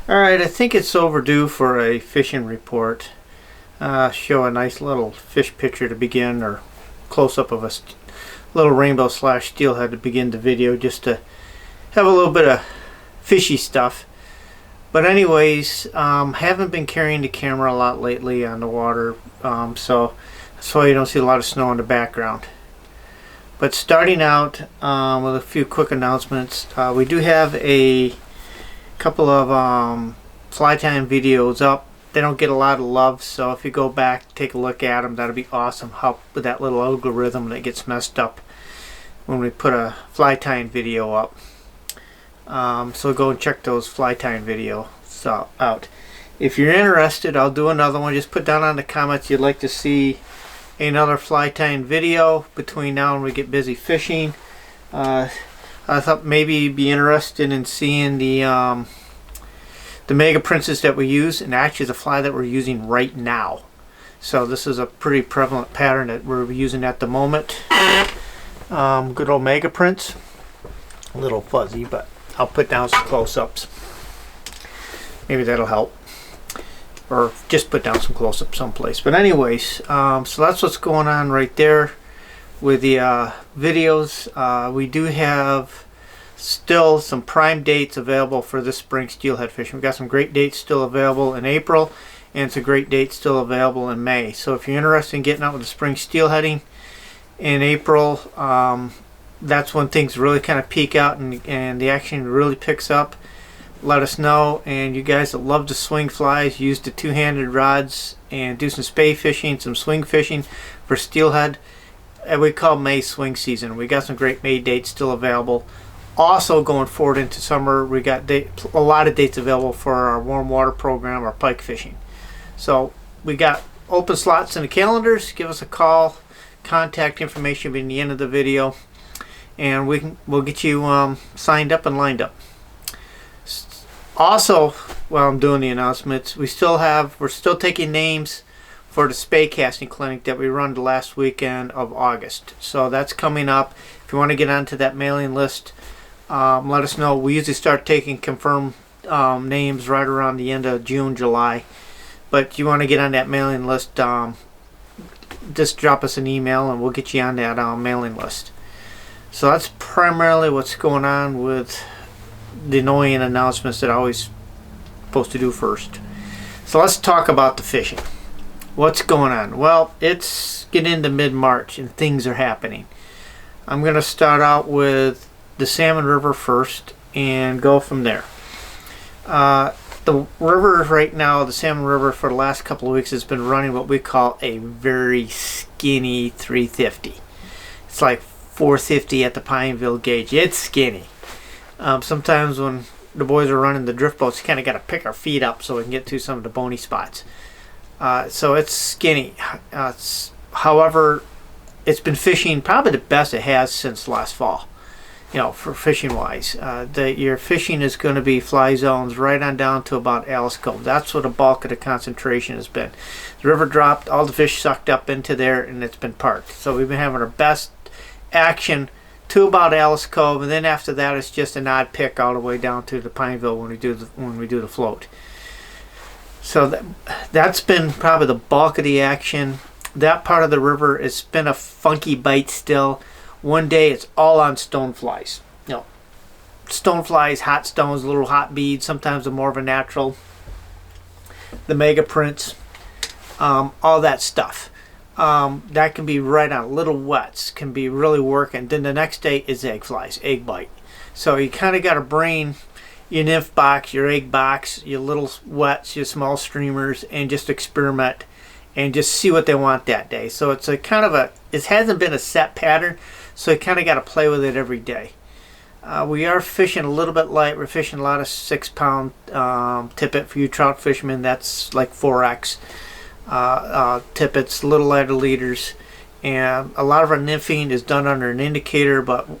Alright, I think it's overdue for a fishing report. Show a nice little fish picture to begin, or close-up of a little rainbow slash steelhead to begin the video, just to have a little bit of fishy stuff. But anyways, haven't been carrying the camera a lot lately on the water, so that's why you don't see a lot of snow in the background. But starting out with a few quick announcements, we do have a couple of fly time videos up. They don't get a lot of love, so if you go back, take a look at them, that'll be awesome. Help with that little algorithm that gets messed up when we put a fly time video up. So go and check those fly time videos out. If you're interested, I'll do another one. Just put down on the comments you'd like to see another fly time video between now and we get busy fishing. I thought maybe you'd be interested in seeing the mega princes that we use, and actually the fly that we're using right now. So this is a pretty prevalent pattern that we're using at the moment. Good old mega prince. A little fuzzy, but I'll put down some close-ups. Maybe that'll help. Or just put down some close-ups someplace. But anyways, so that's what's going on right there with the videos. We do have still some prime dates available for this spring steelhead fishing. We've got some great dates still available in April, and some great dates still available in May. So if you're interested in getting out with the spring steelheading in April, that's when things really kind of peak out and the action really picks up. Let us know. And you guys that love to swing flies, use the two-handed rods and do some spay fishing, some swing fishing for steelhead. And we call May swing season. We got some great May dates still available. Also going forward into summer, we got a lot of dates available for our warm water program, our pike fishing. So we got open slots in the calendars. Give us a call. Contact information will be in the end of the video, and we'll get you signed up and lined up. Also, while I'm doing the announcements, we're still taking names for the spay casting clinic that we run the last weekend of August. So that's coming up. If you want to get onto that mailing list, let us know. We usually start taking confirmed names right around the end of June, July. But if you want to get on that mailing list, just drop us an email and we'll get you on that mailing list. So that's primarily what's going on with the annoying announcements that I always supposed to do first. So let's talk about the fishing. What's going on? Well, it's getting into mid-March and things are happening. I'm going to start out with the Salmon River first and go from there. The river right now, the Salmon River, for the last couple of weeks has been running what we call a very skinny 350. It's like 450 at the Pineville gauge. It's skinny. Sometimes when the boys are running the drift boats, you kind of got to pick our feet up so we can get to some of the bony spots. So it's skinny. However, it's been fishing probably the best it has since last fall. You know, for fishing wise, your fishing is going to be fly zones right on down to about Alice Cove. That's where the bulk of the concentration has been. The river dropped, all the fish sucked up into there, and it's been parked. So we've been having our best action to about Alice Cove, and then after that it's just an odd pick all the way down to the Pineville when we do the float. So that's been probably the bulk of the action. That part of the river, it's been a funky bite still. One day it's all on stoneflies. You know, stoneflies, hot stones, little hot beads. Sometimes they're more of a natural. The mega prints, all that stuff. That can be right on. Little wets can be really working. Then the next day is egg flies, egg bite. So you kind of got to bring your nymph box, your egg box, your little wets, your small streamers, and just experiment and just see what they want that day. So it's a kind of it hasn't been a set pattern, so you kind of got to play with it every day. We are fishing a little bit light. We're fishing a lot of 6-pound tippet for you trout fishermen. That's like 4X tippets, little lighter leaders, and a lot of our nymphing is done under an indicator. But you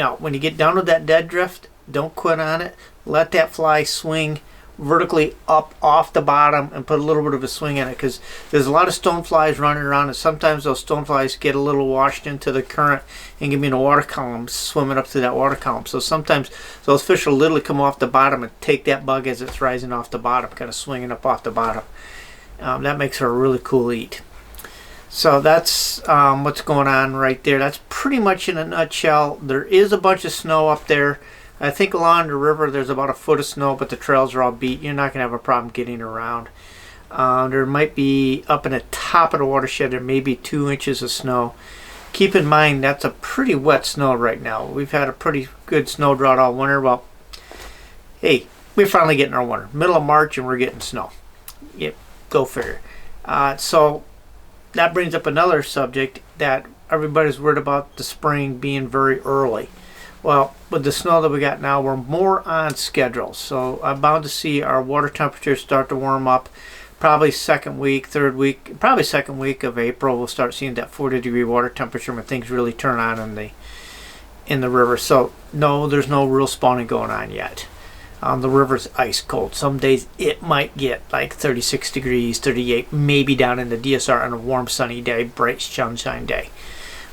know, when you get down with that dead drift, don't quit on it. Let that fly swing vertically up off the bottom and put a little bit of a swing in it, because there's a lot of stoneflies running around, and sometimes those stoneflies get a little washed into the current and get me in a water column, swimming up through that water column. So sometimes those fish will literally come off the bottom and take that bug as it's rising off the bottom, kind of swinging up off the bottom. That makes her a really cool eat. So that's what's going on right there. That's pretty much in a nutshell. There is a bunch of snow up there. I think along the river there's about a foot of snow, but the trails are all beat. You're not going to have a problem getting around. There might be, up in the top of the watershed, there may be 2 inches of snow. Keep in mind that's a pretty wet snow right now. We've had a pretty good snow drought all winter. Well, hey, we're finally getting our winter. Middle of March and we're getting snow. Yep, go figure. So that brings up another subject, that everybody's worried about the spring being very early. Well, with the snow that we got now, we're more on schedule. So I'm bound to see our water temperatures start to warm up. Probably second week, third week, probably second week of April, we'll start seeing that 40-degree water temperature when things really turn on in the river. So no, there's no real spawning going on yet. The river's ice cold. Some days it might get like 36 degrees, 38, maybe down in the DSR on a warm sunny day, bright sunshine day.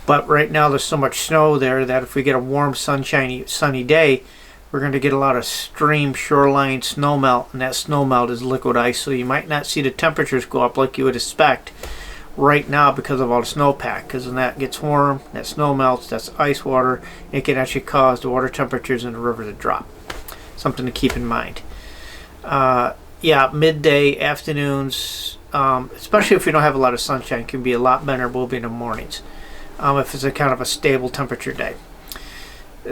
But right now there's so much snow there that if we get a warm sunny day, we're going to get a lot of stream shoreline snow melt, and that snow melt is liquid ice, so you might not see the temperatures go up like you would expect right now because of all the snowpack. Because when that gets warm, that snow melts, that's ice water, it can actually cause the water temperatures in the river to drop. Something to keep in mind. Yeah, midday, afternoons, especially if we don't have a lot of sunshine, can be a lot better. Will be in the mornings. If it's a kind of a stable temperature day.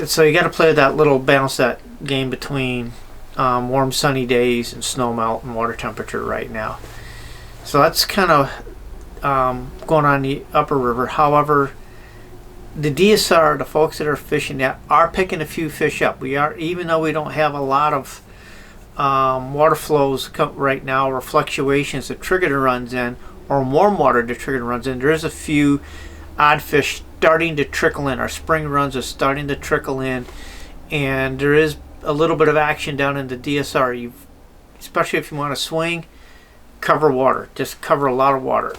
So you got to play that little balance, that game between warm sunny days and snow melt and water temperature right now. So that's kind of going on the upper river. However, the DSR, the folks that are fishing that, are picking a few fish up. We are, even though we don't have a lot of water flows right now, or fluctuations that trigger the runs in, or warm water to trigger the runs in, there is a few odd fish starting to trickle in. Our spring runs are starting to trickle in, and there is a little bit of action down in the DSR. Especially if you want to swing, cover water. Just cover a lot of water.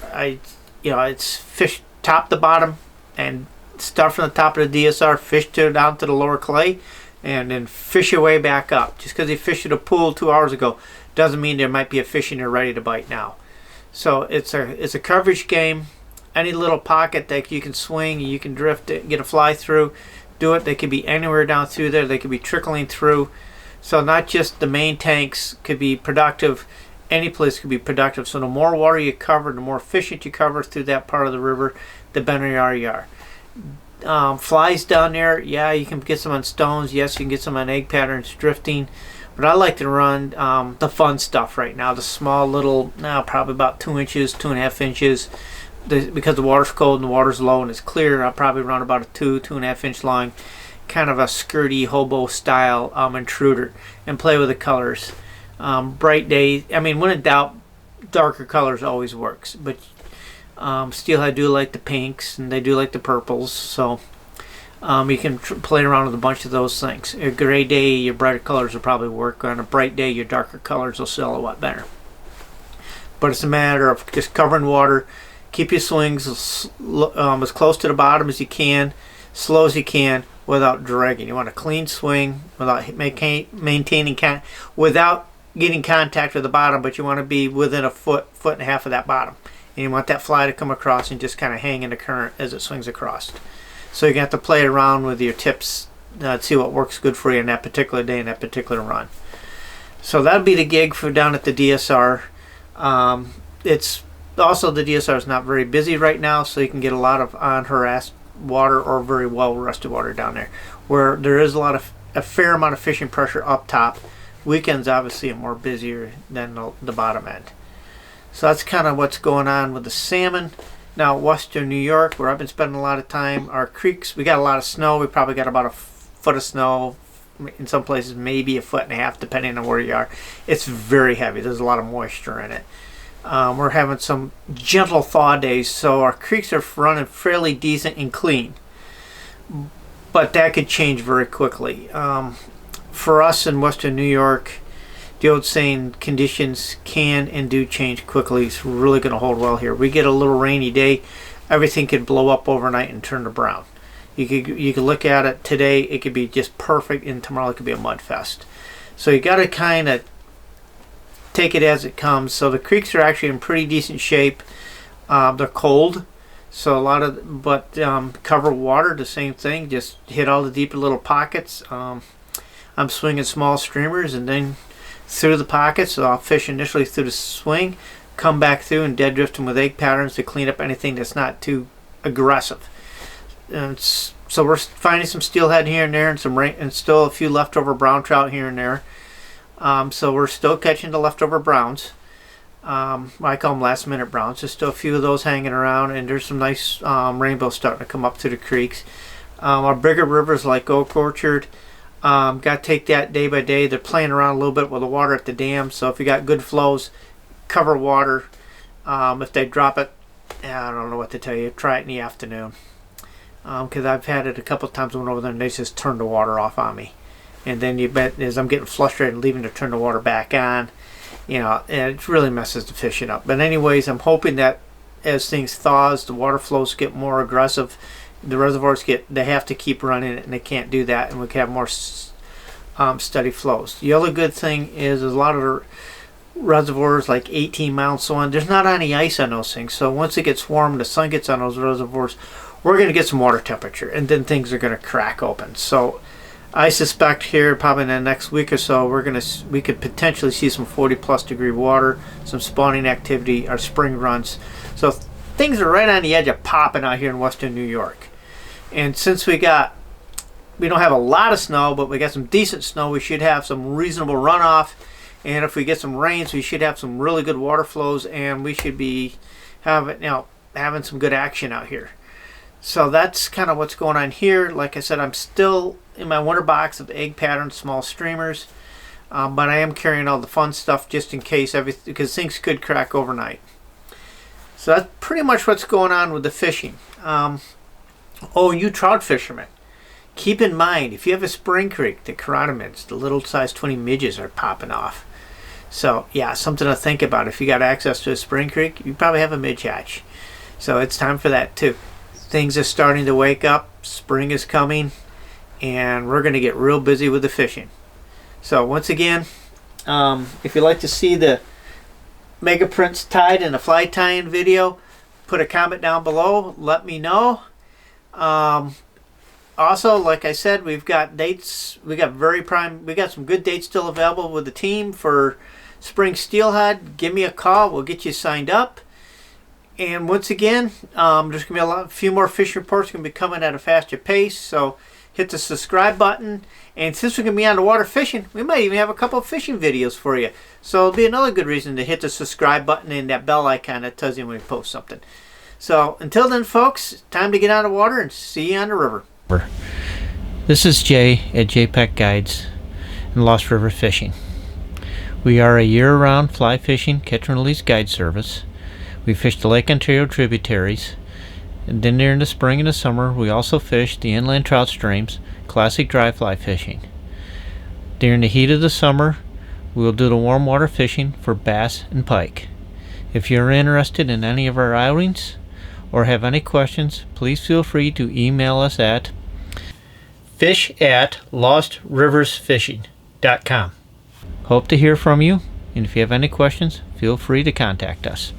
It's fish top to bottom, and start from the top of the DSR, fish down to the lower clay, and then fish your way back up. Just because you fished at a pool 2 hours ago doesn't mean there might be a fish in there ready to bite now. So it's a coverage game. Any little pocket that you can swing, you can drift it, get a fly through, do it. They could be anywhere down through there. They could be trickling through. So not just the main tanks could be productive. Any place could be productive. So the more water you cover, the more efficient you cover through that part of the river, the better you are. Flies down there, yeah, you can get some on stones. Yes, you can get some on egg patterns drifting. But I like to run the fun stuff right now. The small little, now probably about 2 inches, 2.5 inches. Because the water's cold and the water's low and it's clear, I'll probably run about a 2.5 inch long, kind of a skirty hobo style intruder, and play with the colors. Bright days, I mean, when in doubt, darker colors always works. But steelhead do like the pinks, and they do like the purples, so you can play around with a bunch of those things. A gray day, your brighter colors will probably work. On a bright day, your darker colors will sell a lot better. But it's a matter of just covering water. Keep your swings as close to the bottom as you can, slow as you can, without dragging. You want a clean swing without maintaining without getting contact with the bottom, but you want to be within a foot and a half of that bottom. And you want that fly to come across and just kind of hang in the current as it swings across. So you're going to have to play around with your tips to see what works good for you in that particular day and that particular run. So that'll be the gig for down at the DSR. It's also, the DSR is not very busy right now, so you can get a lot of unharassed water or very well rested water down there, where there is a fair amount of fishing pressure up top. Weekends obviously are more busier than the bottom end. So that's kind of what's going on with the salmon. Now, western New York, where I've been spending a lot of time, our creeks, we got a lot of snow. We probably got about a foot of snow. In some places, maybe a foot and a half, depending on where you are. It's very heavy. There's a lot of moisture in it. We're having some gentle thaw days, so our creeks are running fairly decent and clean. But that could change very quickly. For us in western New York, the old saying, conditions can and do change quickly. It's really going to hold well here. We get a little rainy day, everything could blow up overnight and turn to brown. You could look at it today, it could be just perfect, and tomorrow it could be a mud fest. So you got to kind of take it as it comes. So the creeks are actually in pretty decent shape. They're cold, so cover water, the same thing. Just hit all the deeper little pockets. I'm swinging small streamers and then through the pockets. So I'll fish initially through the swing, come back through and dead drift them with egg patterns to clean up anything that's not too aggressive. And so we're finding some steelhead here and there, and some and still a few leftover brown trout here and there. So we're still catching the leftover browns. I call them last minute browns. There's still a few of those hanging around, and there's some nice rainbows starting to come up through the creeks. Our bigger rivers like Oak Orchard, got to take that day by day. They're playing around a little bit with the water at the dam, so if you got good flows, cover water. If they drop it, I don't know what to tell you, try it in the afternoon. Because I've had it a couple of times. I went over there and they just turned the water off on me. And then you bet as I'm getting frustrated and leaving to turn the water back on, you know, and it really messes the fishing up. But anyways, I'm hoping that as things thaws, the water flows get more aggressive. The reservoirs they have to keep running it, and they can't do that, and we can have more steady flows. The other good thing is a lot of the reservoirs like 18 Mile and so on, there's not any ice on those things. So once it gets warm, the sun gets on those reservoirs, we're going to get some water temperature, and then things are going to crack open. So I suspect here probably in the next week or so we could potentially see some 40+ degree water, some spawning activity, our spring runs. So things are right on the edge of popping out here in western New York. And since we don't have a lot of snow, but we got some decent snow, we should have some reasonable runoff. And if we get some rains, we should have some really good water flows, and we should be having some good action out here. So that's kind of what's going on here. Like I said, I'm still in my winter box of egg pattern small streamers, but I am carrying all the fun stuff just in case, because things could crack overnight. So that's pretty much what's going on with the fishing. You trout fishermen, keep in mind, if you have a spring creek, the chironomids, the little size 20 midges are popping off. So yeah, something to think about. If you got access to a spring creek, you probably have a midge hatch. So it's time for that too. Things are starting to wake up, spring is coming, and we're going to get real busy with the fishing. So once again, if you'd like to see the mega prints tied in a fly tying video, put a comment down below, let me know. Also, like I said, we've got dates, we got some good dates still available with the team for spring steelhead. Give me a call, we'll get you signed up. And once again, there's going to be a few more fish reports going to be coming at a faster pace, so hit the subscribe button. And since we're going to be on the water fishing, we might even have a couple of fishing videos for you. So it'll be another good reason to hit the subscribe button and that bell icon that tells you when we post something. So until then, folks, time to get out of the water and see you on the river. This is Jay at JPEG Guides and Lost River Fishing. We are a year-round fly fishing catch and release guide service. We fish the Lake Ontario tributaries, and then during the spring and the summer we also fish the inland trout streams, classic dry fly fishing. During the heat of the summer we will do the warm water fishing for bass and pike. If you're interested in any of our outings or have any questions, please feel free to email us at fish@lostriversfishing.com. Hope to hear from you, and if you have any questions, feel free to contact us.